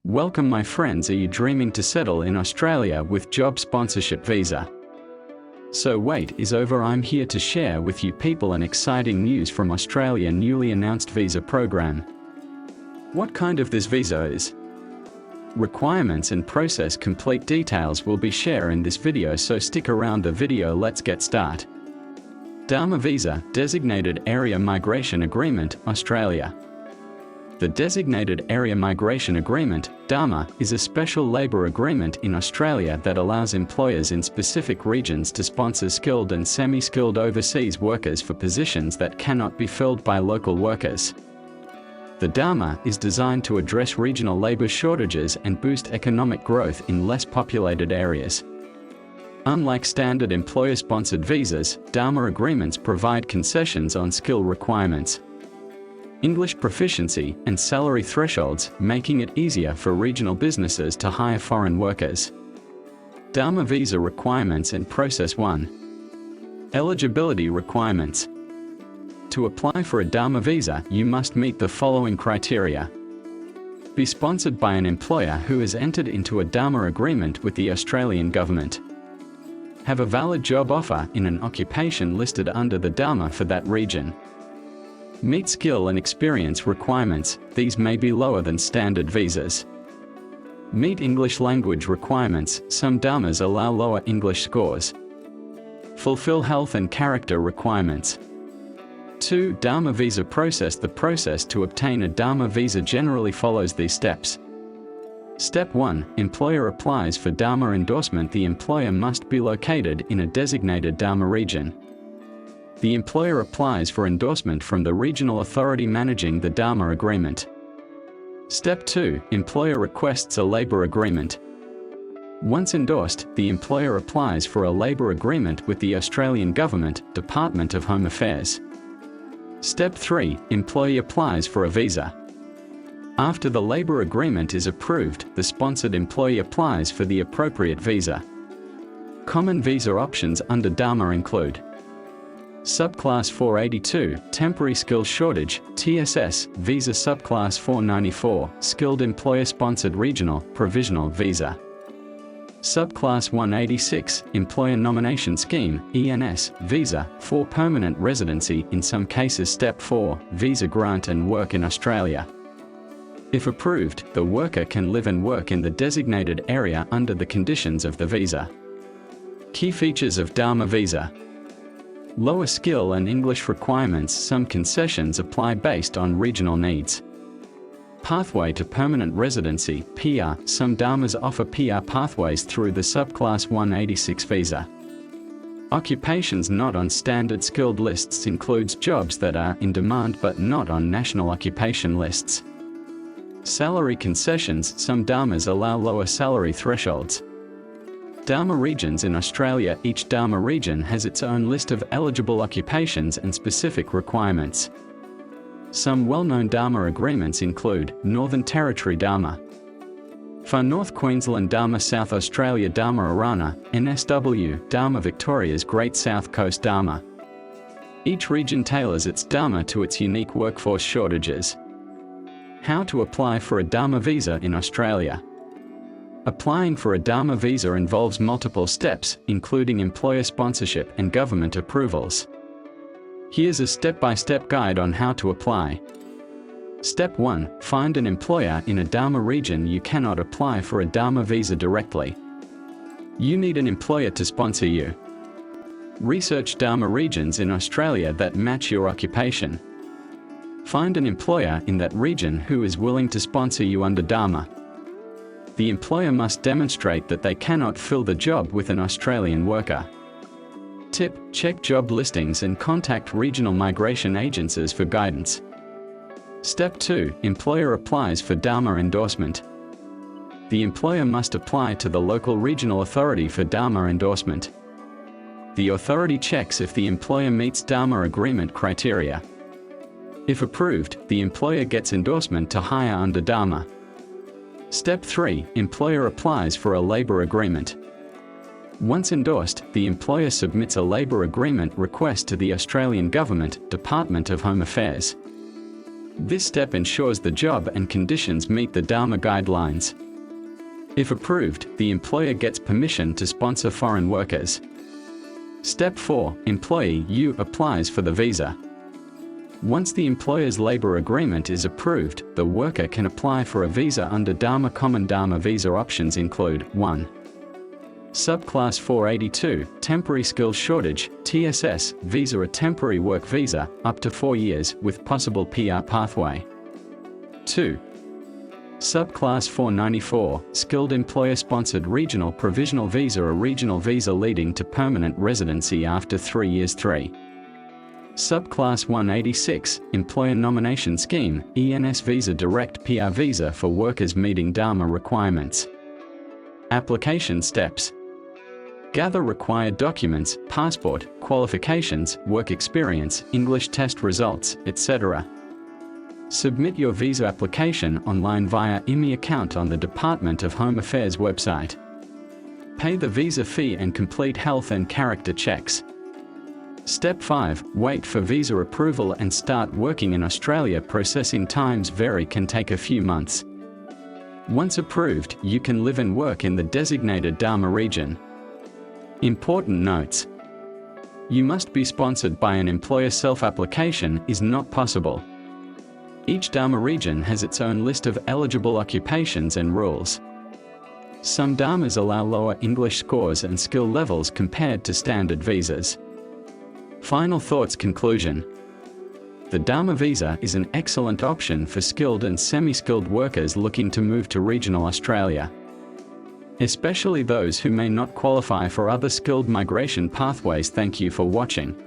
Welcome my friends, are you dreaming to settle in Australia with job sponsorship visa? So wait is over, I'm here to share with you people an exciting news from Australia newly announced visa program. What kind of this visa is? Requirements and process complete details will be shared in this video, so stick around the video, let's get started. DAMA Visa, Designated Area Migration Agreement, Australia. The Designated Area Migration Agreement, DAMA, is a special labour agreement in Australia that allows employers in specific regions to sponsor skilled and semi-skilled overseas workers for positions that cannot be filled by local workers. The DAMA is designed to address regional labour shortages and boost economic growth in less populated areas. Unlike standard employer-sponsored visas, DAMA agreements provide concessions on skill requirements, English proficiency, and salary thresholds, making it easier for regional businesses to hire foreign workers. DAMA visa requirements and process 1. Eligibility requirements. To apply for a DAMA visa, you must meet the following criteria. Be sponsored by an employer who has entered into a DAMA agreement with the Australian government. Have a valid job offer in an occupation listed under the DAMA for that region. Meet skill and experience requirements, these may be lower than standard visas. Meet English language requirements, some DAMAs allow lower English scores. Fulfill health and character requirements. 2. DAMA visa process. The process to obtain a DAMA visa generally follows these steps. Step 1. Employer applies for DAMA endorsement. The employer must be located in a designated DAMA region. The employer applies for endorsement from the regional authority managing the DAMA agreement. Step 2. Employer requests a labour agreement. Once endorsed, the employer applies for a labour agreement with the Australian Government, Department of Home Affairs. Step 3. Employee applies for a visa. After the labour agreement is approved, the sponsored employee applies for the appropriate visa. Common visa options under DAMA include Subclass 482, Temporary Skills Shortage, TSS, Visa Subclass 494, Skilled Employer-Sponsored Regional, Provisional Visa. Subclass 186, Employer Nomination Scheme, ENS, Visa, for Permanent Residency, in some cases Step 4, Visa Grant and Work in Australia. If approved, the worker can live and work in the designated area under the conditions of the visa. Key features of DAMA Visa. Lower skill and English requirements. Some concessions apply based on regional needs. Pathway to permanent residency, PR. Some DAMAs offer PR pathways through the Subclass 186 visa. Occupations not on standard skilled lists includes jobs that are in demand but not on national occupation lists. Salary concessions. Some DAMAs allow lower salary thresholds. DAMA regions in Australia. Each DAMA region has its own list of eligible occupations and specific requirements. Some well-known DAMA agreements include Northern Territory DAMA, Far North Queensland DAMA, South Australia DAMA Arana, NSW, DAMA Victoria's Great South Coast DAMA. Each region tailors its DAMA to its unique workforce shortages. How to apply for a DAMA visa in Australia. Applying for a DAMA visa involves multiple steps, including employer sponsorship and government approvals. Here's a step-by-step guide on how to apply. Step 1. Find an employer in a DAMA region. You cannot apply for a DAMA visa directly. You need an employer to sponsor you. Research DAMA regions in Australia that match your occupation. Find an employer in that region who is willing to sponsor you under DAMA. The employer must demonstrate that they cannot fill the job with an Australian worker. Tip: check job listings and contact regional migration agencies for guidance. Step 2. Employer applies for DAMA endorsement. The employer must apply to the local regional authority for DAMA endorsement. The authority checks if the employer meets DAMA agreement criteria. If approved, the employer gets endorsement to hire under DAMA. Step 3. Employer applies for a labour agreement. Once endorsed, the employer submits a labour agreement request to the Australian Government, Department of Home Affairs. This step ensures the job and conditions meet the DAMA guidelines. If approved, the employer gets permission to sponsor foreign workers. Step 4. Employee U applies for the visa. Once the employer's labor agreement is approved, the worker can apply for a visa under DAMA. Common DAMA visa options include 1. Subclass 482, Temporary Skills Shortage, TSS, visa. A temporary work visa, up to 4 years, with possible PR pathway. 2. Subclass 494, Skilled Employer-Sponsored Regional Provisional Visa. A regional visa leading to permanent residency after 3 years. 3. Subclass 186, Employer Nomination Scheme, ENS Visa. Direct PR visa for workers meeting DAMA requirements. Application steps. Gather required documents, passport, qualifications, work experience, English test results, etc. Submit your visa application online via IMI account on the Department of Home Affairs website. Pay the visa fee and complete health and character checks. Step 5. Wait for visa approval and start working in Australia. Processing times vary, can take a few months. Once approved, you can live and work in the designated DAMA region. Important notes. You must be sponsored by an employer. Self-application is not possible. Each DAMA region has its own list of eligible occupations and rules. Some DAMAs allow lower English scores and skill levels compared to standard visas. Final thoughts. Conclusion. The DAMA visa is an excellent option for skilled and semi-skilled workers looking to move to regional Australia, especially those who may not qualify for other skilled migration pathways. Thank you for watching.